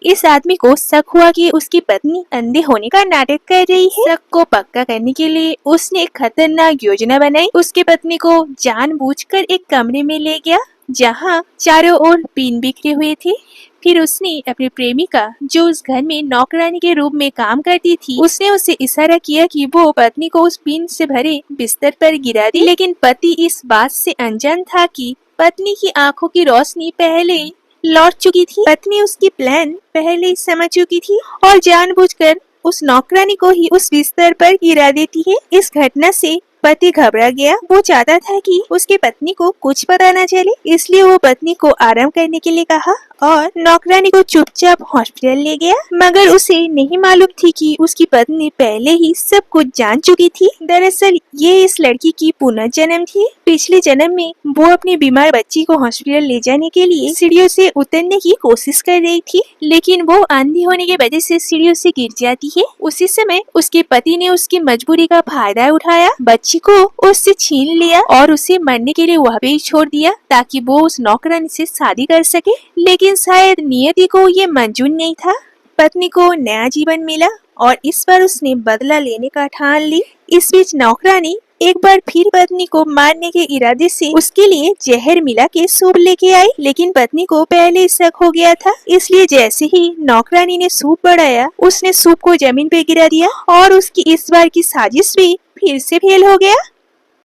इस आदमी को शक हुआ कि उसकी पत्नी अंधे होने का नाटक कर रही है। शक को पक्का करने के लिए उसने एक खतरनाक योजना बनाई। उसकी पत्नी को जानबूझकर एक कमरे में ले गया जहाँ चारों ओर पिन बिखरे हुए थे। फिर उसने अपनी प्रेमिका, जो उस घर में नौकरानी के रूप में काम करती थी, उसने उसे इशारा किया कि वो पत्नी को उस पिन से भरे बिस्तर पर गिरा दे। लेकिन पति इस बात से अनजान था कि पत्नी की आंखों की रोशनी पहले लौट चुकी थी। पत्नी उसकी प्लान पहले ही समझ चुकी थी और जानबूझकर उस नौकरानी को ही उस बिस्तर पर गिरा देती है। इस घटना से पति घबरा गया। वो चाहता था कि उसकी पत्नी को कुछ पता न चले, इसलिए वो पत्नी को आराम करने के लिए कहा और नौकरानी को चुपचाप हॉस्पिटल ले गया। मगर उसे नहीं मालूम थी कि उसकी पत्नी पहले ही सब कुछ जान चुकी थी। दरअसल ये इस लड़की की पुनर्जन्म थी। पिछले जन्म में वो अपनी बीमार बच्ची को हॉस्पिटल ले जाने के लिए सीढ़ियों से उतरने की कोशिश कर रही थी, लेकिन वो अंधी होने की वजह से सीढ़ियों से गिर जाती है। उसी समय उसके पति ने उसकी मजबूरी का फायदा उठाया, बच्ची को उससे छीन लिया और उसे मरने के लिए वहाँ पे छोड़ दिया ताकि वो उस नौकरानी से शादी कर सके। लेकिन शायद नियति को ये मंजूर नहीं था। पत्नी को नया जीवन मिला और इस बार उसने बदला लेने का ठान ली। इस बीच नौकरानी एक बार फिर पत्नी को मारने के इरादे से उसके लिए जहर मिला के सूप लेके आई, लेकिन पत्नी को पहले शक हो गया था। इसलिए जैसे ही नौकरानी ने सूप बढ़ाया, उसने सूप को जमीन पे गिरा दिया और उसकी इस बार की साजिश भी फिर से फेल हो गया।